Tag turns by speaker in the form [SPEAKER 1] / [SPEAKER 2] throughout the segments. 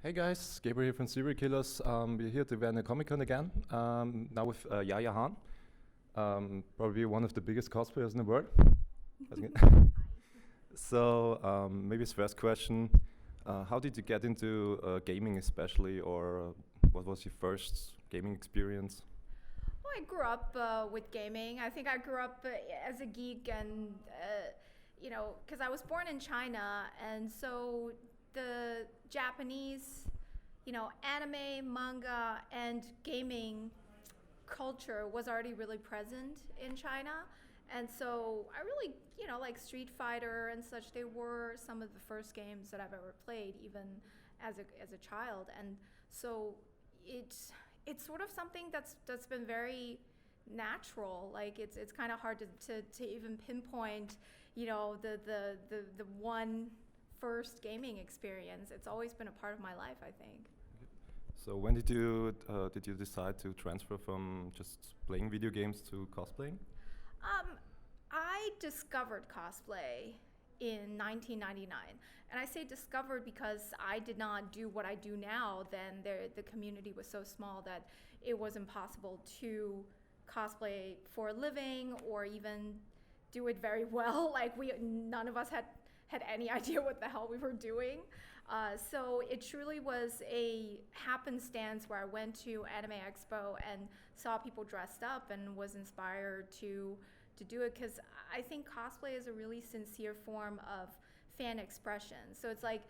[SPEAKER 1] Hey guys, Gabriel here from Serial Killers. We're here at the Vienna Comic Con again, now with Yaya Han, probably one of the biggest cosplayers in the world. So maybe his first question, how did you get into gaming especially, or what was your first gaming experience?
[SPEAKER 2] Well, I grew up with gaming. I think I grew up as a geek, and because I was born in China, and so the Japanese, anime, manga, and gaming culture was already really present in China. And so I really, like Street Fighter and such, they were some of the first games that I've ever played, even as a child. And so it's it's sort of something that's been very natural. Like it's kind of hard to even pinpoint, the one first gaming experience. It's always been a part of my life, I think.
[SPEAKER 1] So when did you decide to transfer from just playing video games to cosplaying?
[SPEAKER 2] Um, I discovered cosplay in 1999. And I say discovered because I did not do what I do now. Then the community was so small that it was impossible to cosplay for a living or even do it very well. Like none of us had any idea what the hell we were doing. So it truly was a happenstance where I went to Anime Expo and saw people dressed up and was inspired to do it, because I think cosplay is a really sincere form of fan expression. So it's like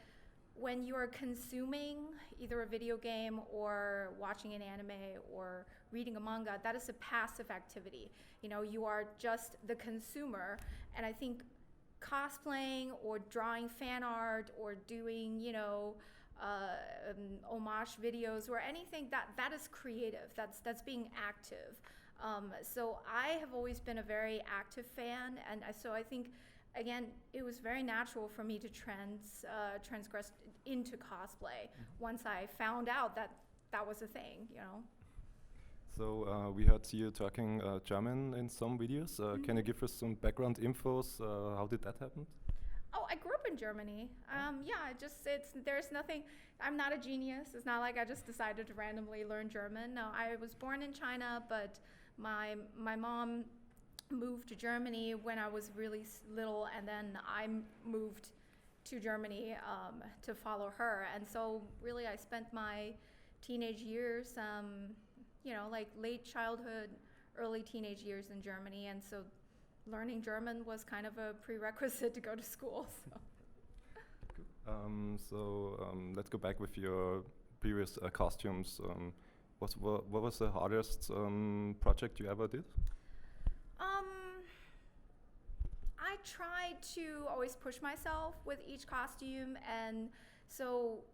[SPEAKER 2] when you are consuming either a video game or watching an anime or reading a manga, that is a passive activity. You are just the consumer. And I think cosplaying or drawing fan art or doing, homage videos or anything that is creative. That's being active. So I have always been a very active fan, and so I think, again, it was very natural for me to transgress into cosplay once I found out that that was a thing.
[SPEAKER 1] So we heard you talking German in some videos. Can you
[SPEAKER 2] Mhm.
[SPEAKER 1] give us some background infos? How did that happen?
[SPEAKER 2] Oh, I grew up in Germany. Yeah, there's nothing. I'm not a genius. It's not like I just decided to randomly learn German. No, I was born in China, but my mom moved to Germany when I was really little, and then I moved to Germany to follow her. And so really, I spent my teenage years, like late childhood, early teenage years in Germany, and so learning German was kind of a prerequisite to go to school. So.
[SPEAKER 1] Let's go back with your previous costumes. What was the hardest project you ever did?
[SPEAKER 2] Um, I tried to always push myself with each costume, and so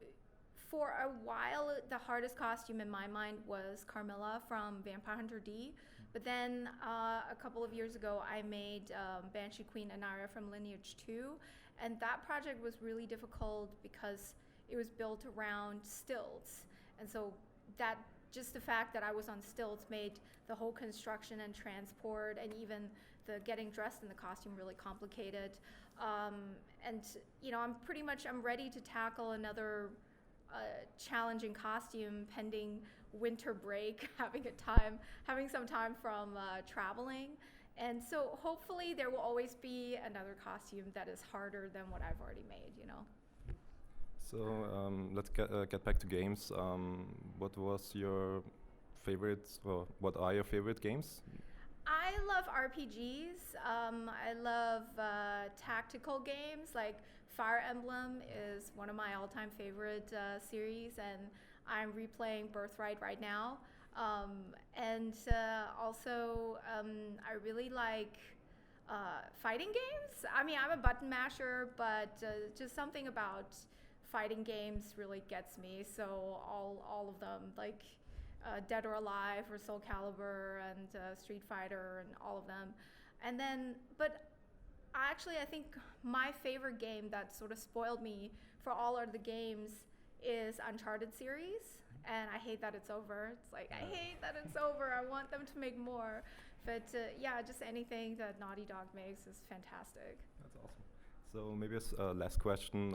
[SPEAKER 2] for a while, the hardest costume in my mind was Carmilla from Vampire Hunter D. But then a couple of years ago, I made Banshee Queen Anara from Lineage 2, and that project was really difficult because it was built around stilts, and so that just the fact that I was on stilts made the whole construction and transport and even the getting dressed in the costume really complicated. Um, and I'm ready to tackle another challenging costume pending winter break, having some time from traveling. And so hopefully there will always be another costume that is harder than what I've already made.
[SPEAKER 1] So let's get back to games. What was your favorite, or what are your favorite games?
[SPEAKER 2] I love RPGs. I love tactical games. Like Fire Emblem is one of my all-time favorite series, and I'm replaying Birthright right now. And also, I really like fighting games. I mean, I'm a button masher, but just something about fighting games really gets me. So all of them, like Dead or Alive or Soul Calibur and Street Fighter and all of them. And then, but actually, I think my favorite game that sort of spoiled me for all of the games is Uncharted series. And I hate that it's over. It's like, I hate that it's over. I want them to make more. But yeah, just anything that Naughty Dog makes is fantastic.
[SPEAKER 1] That's awesome. So maybe as a last question,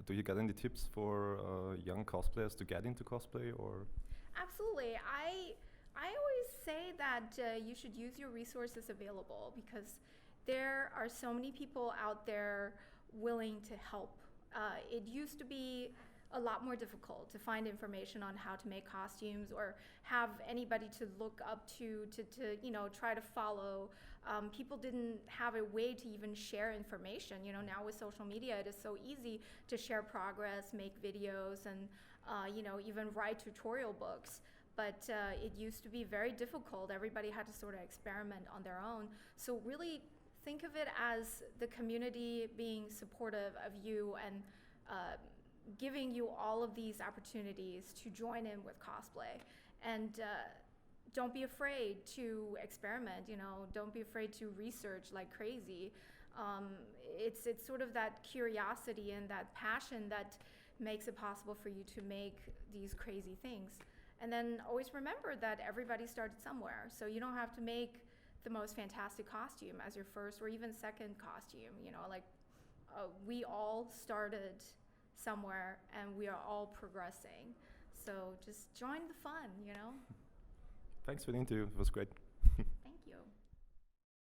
[SPEAKER 1] do you get any tips for young cosplayers to get into cosplay, or?
[SPEAKER 2] Absolutely. I always say that you should use your resources available because there are so many people out there willing to help. It used to be a lot more difficult to find information on how to make costumes or have anybody to look up to try to follow. People didn't have a way to even share information. Now with social media, it is so easy to share progress, make videos, and even write tutorial books. But it used to be very difficult. Everybody had to sort of experiment on their own. So really think of it as the community being supportive of you and giving you all of these opportunities to join in with cosplay. And don't be afraid to experiment, don't be afraid to research like crazy. It's sort of that curiosity and that passion that makes it possible for you to make these crazy things. And then always remember that everybody started somewhere. So you don't have to make the most fantastic costume as your first or even second costume. We all started somewhere and we are all progressing. So just join the fun.
[SPEAKER 1] Thanks for the interview. It was great.
[SPEAKER 2] Thank you.